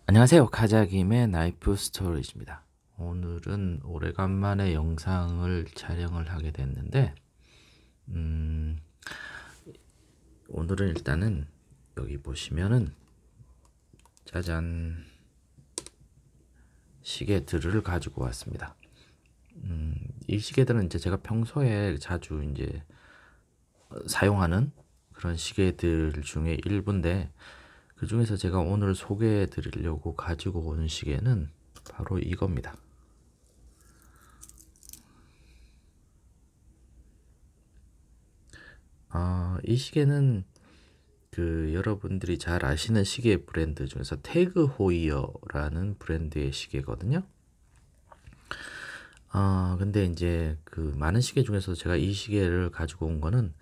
안녕하세요. 카자김의 나이프 스토리지입니다. 오늘은 오래간만에 영상을 촬영을 하게 됐는데, 음, 오늘은 일단은 여기 보시면은 짜잔 시계들을 가지고 왔습니다. 이 시계들은 이제 제가 평소에 자주 이제 사용하는 그런 시계들 중에 일부인데, 그 중에서 제가 오늘 소개해 드리려고 가지고 온 시계는 바로 이겁니다. 이 시계는 여러분들이 잘 아시는 시계 브랜드 중에서 태그 호이어라는 브랜드의 시계거든요. 근데 이제 그 많은 시계 중에서 제가 이 시계를 가지고 온 거는,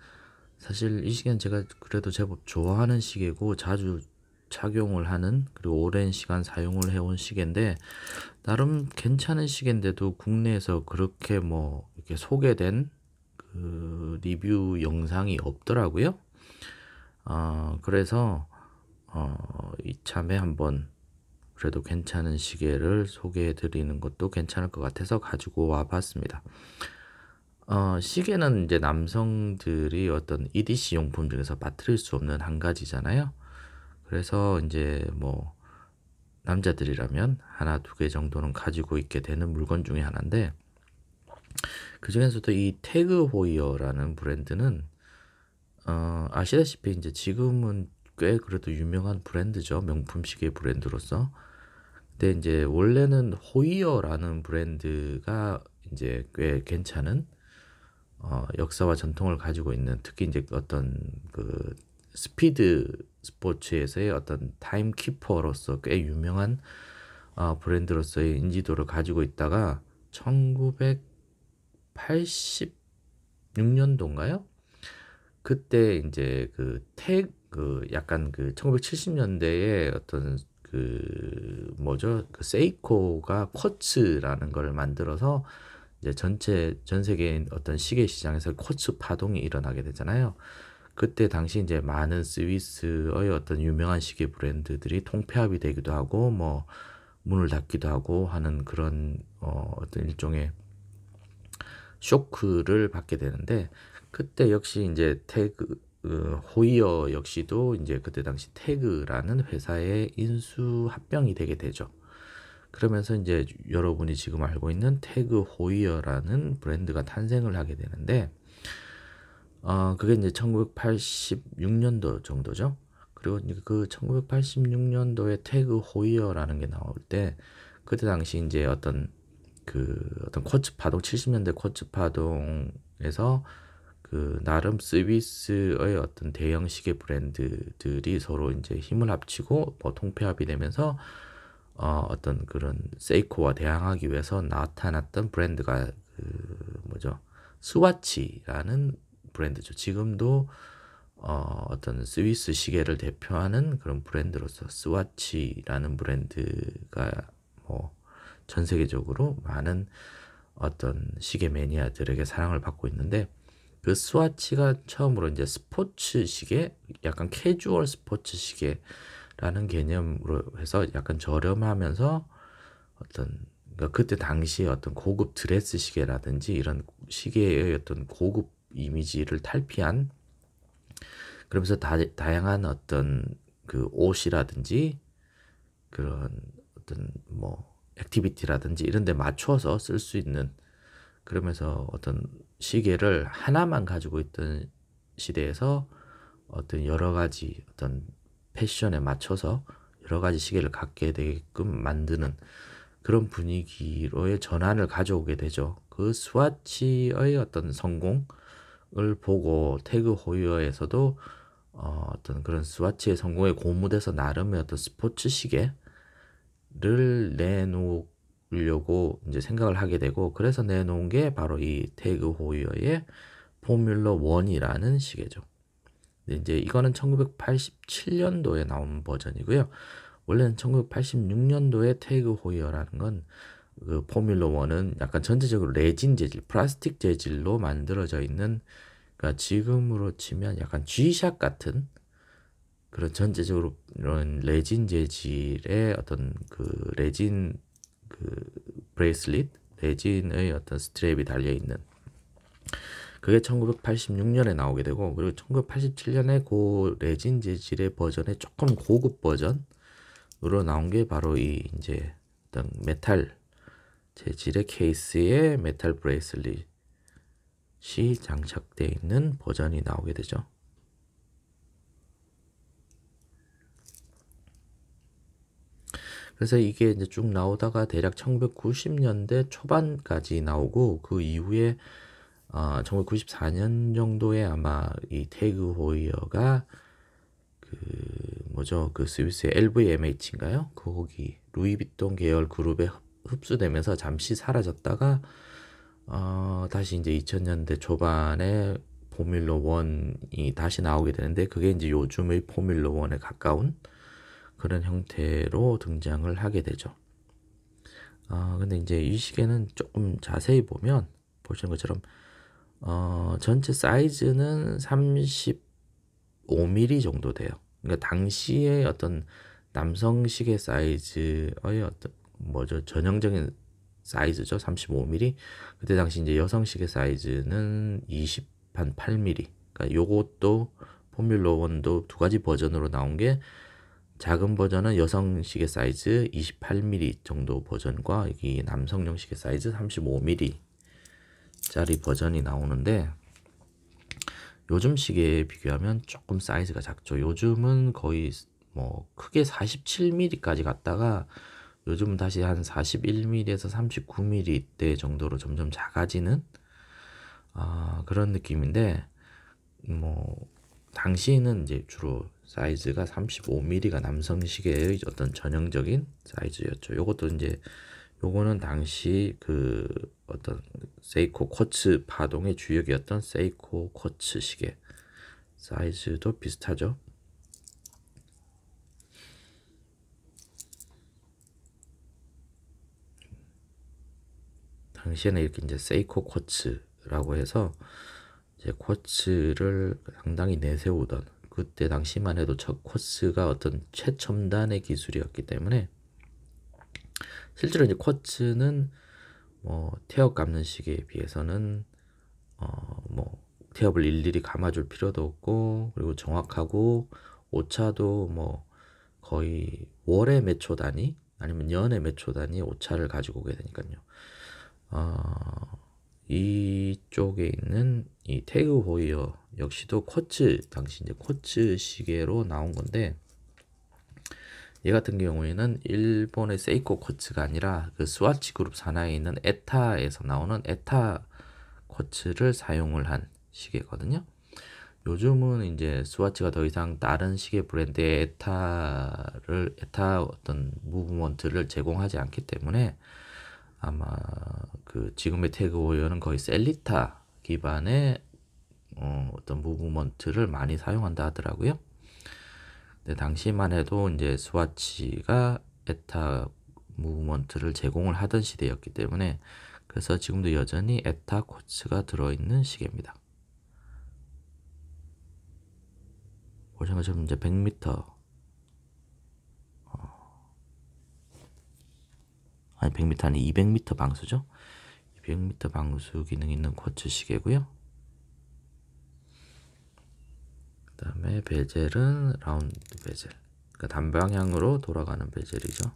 사실 이 시계는 제가 그래도 제법 좋아하는 시계고 자주 착용을 하는, 그리고 오랜 시간 사용을 해온 시계인데, 나름 괜찮은 시계인데도 국내에서 그렇게 뭐 이렇게 소개된 그 리뷰 영상이 없더라고요. 그래서 이참에 한번 그래도 괜찮은 시계를 소개해 드리는 것도 괜찮을 것 같아서 가지고 와 봤습니다. 시계는 이제 남성들이 어떤 EDC 용품 중에서 빠뜨릴 수 없는 한 가지잖아요. 그래서 이제 뭐 남자들이라면 하나 두 개 정도는 가지고 있게 되는 물건 중에 하나인데, 그 중에서도 이 태그 호이어라는 브랜드는 아시다시피 이제 지금은 꽤 그래도 유명한 브랜드죠. 명품 시계 브랜드로서. 근데 이제 원래는 호이어라는 브랜드가 이제 꽤 괜찮은 역사와 전통을 가지고 있는, 특히 이제 어떤 그 스피드 스포츠에서의 어떤 타임키퍼로서 꽤 유명한 브랜드로서의 인지도를 가지고 있다가 1986년도인가요? 그때 이제 약간 그 1970년대에 어떤 그 뭐죠? 그 세이코가 쿼츠라는 걸 만들어서 이제 전 세계인 어떤 시계 시장에서 쿼츠 파동이 일어나게 되잖아요. 그때 당시 이제 많은 스위스의 어떤 유명한 시계 브랜드들이 통폐합이 되기도 하고 뭐 문을 닫기도 하고 하는 그런 어떤 일종의 쇼크를 받게 되는데, 그때 역시 이제 호이어 역시도 이제 그때 당시 태그라는 회사의 인수 합병이 되게 되죠. 그러면서 이제 여러분이 지금 알고 있는 태그 호이어라는 브랜드가 탄생을 하게 되는데, 그게 이제 1986년도 정도죠. 그리고 이제 그 1986년도에 태그 호이어라는 게 나올 때, 그때 당시 이제 어떤 쿼츠 파동, 70년대 쿼츠 파동에서 그 나름 스위스의 어떤 대형 시계 브랜드들이 서로 이제 힘을 합치고 뭐 통폐합이 되면서 어떤 그런 세이코와 대항하기 위해서 나타났던 브랜드가 뭐죠? 스와치라는 브랜드죠. 지금도 어떤 스위스 시계를 대표하는 그런 브랜드로서 스와치라는 브랜드가 뭐 전 세계적으로 많은 어떤 시계 매니아들에게 사랑을 받고 있는데, 그 스와치가 처음으로 이제 스포츠 시계, 약간 캐주얼 스포츠 시계라는 개념으로 해서 약간 저렴하면서 어떤, 그러니까 그때 당시 어떤 고급 드레스 시계라든지 이런 시계의 어떤 고급 이미지를 탈피한, 그러면서 다양한 어떤 그 옷이라든지 그런 어떤 뭐 액티비티라든지 이런 데 맞춰서 쓸 수 있는, 그러면서 어떤 시계를 하나만 가지고 있던 시대에서 어떤 여러 가지 어떤 패션에 맞춰서 여러 가지 시계를 갖게 되게끔 만드는 그런 분위기로의 전환을 가져오게 되죠. 그 스와치의 어떤 성공을 보고 태그 호이어에서도 어떤 그런 스와치의 성공에 고무돼서 나름의 어떤 스포츠 시계를 내놓으려고 이제 생각을 하게 되고, 그래서 내놓은 게 바로 이 태그 호이어의 포뮬러 1이라는 시계죠. 근데 이제 이거는 1987년도에 나온 버전이고요. 원래는 1986년도에 태그 호이어라는 건, 그 포뮬러 1은 약간 전체적으로 레진 재질, 플라스틱 재질로 만들어져 있는, 그러니까 지금으로 치면 약간 G샷 같은 그런 전체적으로 이런 레진 재질의 어떤 그 레진 그 브레이슬릿, 레진의 어떤 스트랩이 달려 있는, 그게 1986년에 나오게 되고, 그리고 1987년에 그 레진 재질의 버전의 조금 고급 버전으로 나온 게 바로 이 이제 어떤 메탈 재질의 케이스에 메탈 브레이슬릿이 장착되어 있는 버전이 나오게 되죠. 그래서 이게 이제 쭉 나오다가 대략 1990년대 초반까지 나오고, 그 이후에 1994년 정도에 아마 이 태그 호이어가 그 뭐죠, 그 스위스의 LVMH인가요? 거기 루이비통 계열 그룹에 흡수되면서 잠시 사라졌다가 다시 이제 2000년대 초반에 포뮬러 1이 다시 나오게 되는데, 그게 이제 요즘의 포뮬러 1에 가까운 그런 형태로 등장을 하게 되죠. 근데 이제 이 시계는 조금 자세히 보면 보시는 것처럼 전체 사이즈는 35mm 정도 돼요. 그러니까 당시에 어떤 남성 시계 사이즈의 어떤 뭐죠, 전형적인 사이즈죠. 35mm. 그때 당시 이제 여성 시계 사이즈는 28mm. 그러니까 요것도 포뮬러 1도 두 가지 버전으로 나온 게, 작은 버전은 여성 시계 사이즈 28mm 정도 버전과 이 남성용 시계 사이즈 35mm 짜리 버전이 나오는데, 요즘 시계에 비교하면 조금 사이즈가 작죠. 요즘은 거의 뭐 크게 47mm까지 갔다가 요즘은 다시 한 41mm에서 39mm 정도로 점점 작아지는 그런 느낌인데, 뭐 당시에는 이제 주로 사이즈가 35mm가 남성 시계의 어떤 전형적인 사이즈였죠. 요것도 이제 요거는 당시 그 어떤 세이코 쿼츠 파동의 주역이었던 세이코 쿼츠 시계 사이즈도 비슷하죠. 당시에는 이렇게 이제 세이코 쿼츠라고 해서 이제 쿼츠를 상당히 내세우던, 그때 당시만 해도 첫 쿼츠가 어떤 최첨단의 기술이었기 때문에, 실제로 이제 쿼츠는 뭐 태엽 감는 시계에 비해서는 뭐 태엽을 일일이 감아줄 필요도 없고, 그리고 정확하고, 오차도 뭐 거의 월에 몇 초 단위 아니면 년에 몇 초 단위 오차를 가지고 오게 되니까요. 이쪽에 있는 이 태그 호이어 역시도 쿼츠, 당시 이제 쿼츠 시계로 나온 건데, 얘 같은 경우에는 일본의 세이코 쿼츠가 아니라 그 스와치 그룹 산하에 있는 에타에서 나오는 에타 쿼츠를 사용을 한 시계거든요. 요즘은 이제 스와치가 더 이상 다른 시계 브랜드의 에타 어떤 무브먼트를 제공하지 않기 때문에, 아마 그 지금의 태그 호이어는 거의 셀리타 기반의 어떤 무브먼트를 많이 사용한다 하더라고요. 근데 당시만 해도 이제 스와치가 에타 무브먼트를 제공을 하던 시대였기 때문에, 그래서 지금도 여전히 에타 쿼츠가 들어있는 시계입니다. 보시는 것처럼 이제 100m, 아니 100m 아니 200m 방수죠. 200m 방수 기능 있는 쿼츠 시계고요. 그 다음에 베젤은 라운드 베젤, 그러니까 단방향으로 돌아가는 베젤이죠.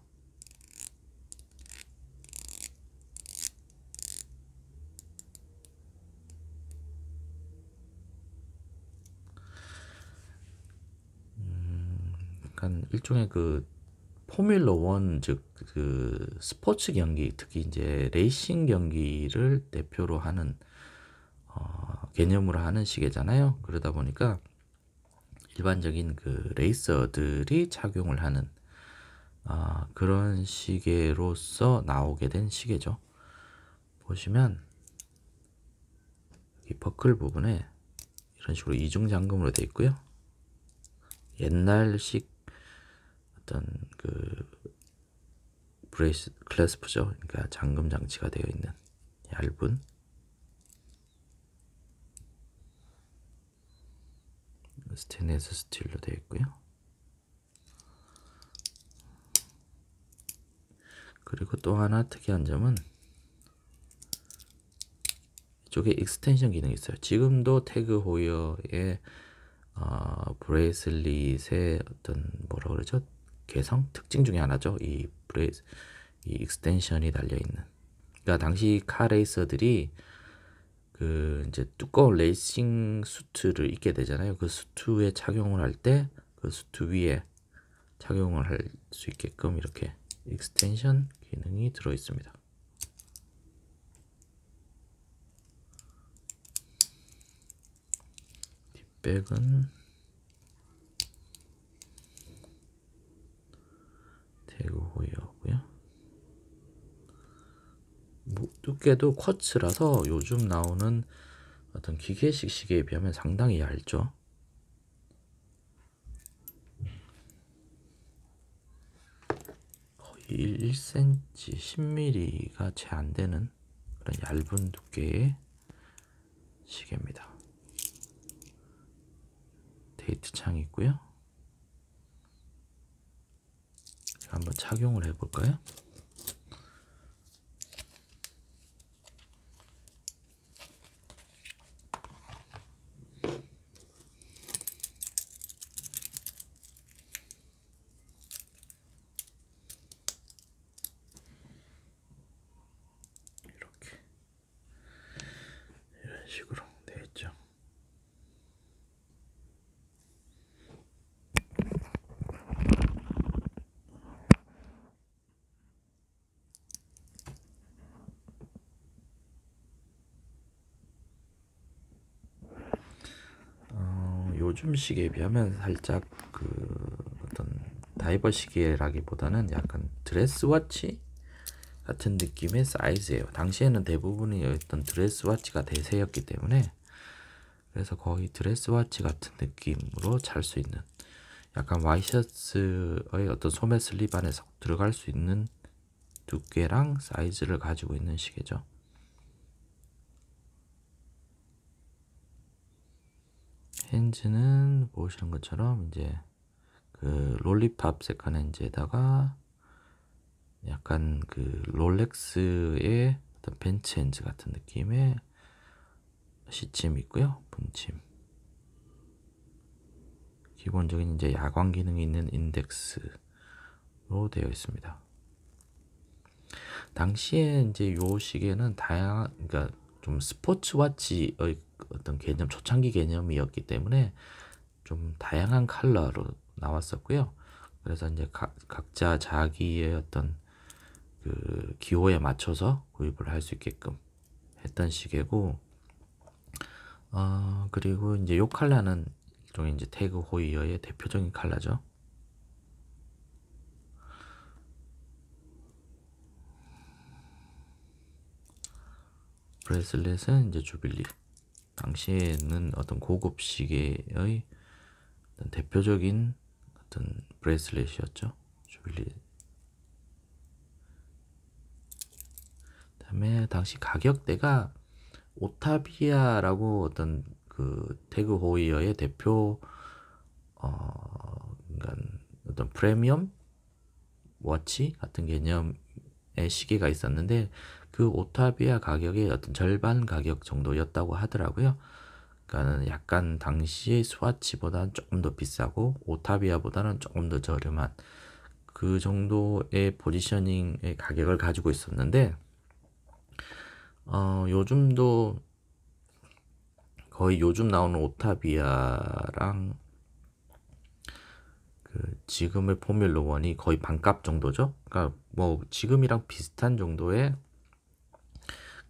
약간 일종의 그 포뮬러 1, 즉 그 스포츠 경기, 특히 이제 레이싱 경기를 대표로 하는 개념으로 하는 시계잖아요. 그러다 보니까 일반적인 그 레이서들이 착용을 하는 그런 시계로서 나오게 된 시계죠. 보시면 이 버클 부분에 이런 식으로 이중 잠금으로 되어 있고요. 옛날식 어떤 그 브레이스 클래스프죠. 그러니까 잠금 장치가 되어 있는 얇은 스테인리스 스틸로 되어 있고요. 그리고 또 하나 특이한 점은 이쪽에 익스텐션 기능이 있어요. 지금도 태그 호이어의 브레이슬릿의 어떤 뭐라 그러죠? 개성 특징 중에 하나죠. 이 익스텐션이 달려 있는. 그러니까 당시 카 레이서들이 그 이제 두꺼운 레이싱 수트를 입게 되잖아요. 그 수트에 착용을 할 때 그 수트 위에 착용을 할 수 있게끔 이렇게 익스텐션 기능이 들어 있습니다. 뒷백은 태그 호이어고요. 두께도 쿼츠라서 요즘 나오는 어떤 기계식 시계에 비하면 상당히 얇죠. 거의 1cm, 10mm가 채 안 되는 그런 얇은 두께의 시계입니다. 데이트 창이 있고요. 한번 착용을 해볼까요? 이렇게 이런 식으로 되어 있죠. 요즘 시계에 비하면 살짝 그 어떤 다이버 시계라기보다는 약간 드레스워치 같은 느낌의 사이즈예요. 당시에는 대부분이 어떤 드레스워치가 대세였기 때문에 그래서 거의 드레스워치 같은 느낌으로 잘 수 있는 약간 와이셔츠의 어떤 소매 슬립 안에 들어갈 수 있는 두께랑 사이즈를 가지고 있는 시계죠. 핸즈는 보시는 것처럼 이제 그 롤리팝 세컨 핸즈에다가 약간 그 롤렉스의 어떤 벤츠 핸즈 같은 느낌의 시침이 있고요. 분침. 기본적인 이제 야광 기능이 있는 인덱스로 되어 있습니다. 당시에 이제 요 시계는 다양한, 그러니까 좀 스포츠워치의 어떤 개념, 초창기 개념이었기 때문에 좀 다양한 컬러로 나왔었고요. 그래서 이제 각자 자기의 어떤 그 기호에 맞춰서 구입을 할 수 있게끔 했던 시계고, 그리고 이제 요 컬러는 일종의 이제 태그 호이어의 대표적인 컬러죠. 브레슬렛은 이제 주빌리. 당시에는 어떤 고급 시계의 어떤 대표적인 어떤 브레슬렛이었죠. 주빌리. 그다음에 당시 가격대가 오타비아라고 어떤 그 태그 호이어의 대표 그러니까 어떤 프리미엄 워치 같은 개념의 시계가 있었는데 그 오타비아 가격의 어떤 절반 가격 정도였다고 하더라고요. 그러니까 약간 당시의 스와치보다는 조금 더 비싸고 오타비아보다는 조금 더 저렴한 그 정도의 포지셔닝의 가격을 가지고 있었는데 요즘도 거의 요즘 나오는 오타비아랑 그 지금의 포뮬러 1이 거의 반값 정도죠. 그러니까 뭐 지금이랑 비슷한 정도의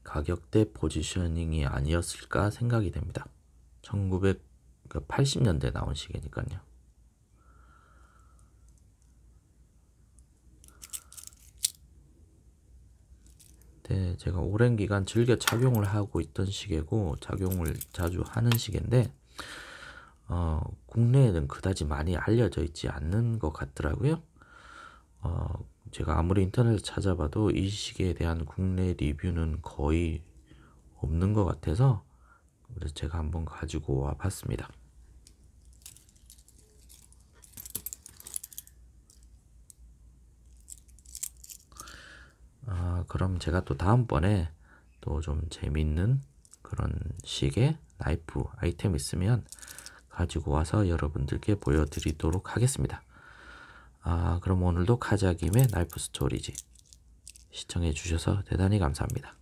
가격대 포지셔닝이 아니었을까 생각이 됩니다. 1980년대 나온 시계니까요. 네, 제가 오랜 기간 즐겨 착용을 하고 있던 시계고 착용을 자주 하는 시계인데 국내에는 그다지 많이 알려져 있지 않는 것 같더라고요. 제가 아무리 인터넷을 찾아봐도 이 시계에 대한 국내 리뷰는 거의 없는 것 같아서 그래서 제가 한번 가지고 와 봤습니다. 그럼 제가 또 다음번에 또 좀 재밌는 그런 식의 나이프 아이템 있으면 가지고 와서 여러분들께 보여드리도록 하겠습니다. 그럼 오늘도 카자김의 나이프 스토리지 시청해 주셔서 대단히 감사합니다.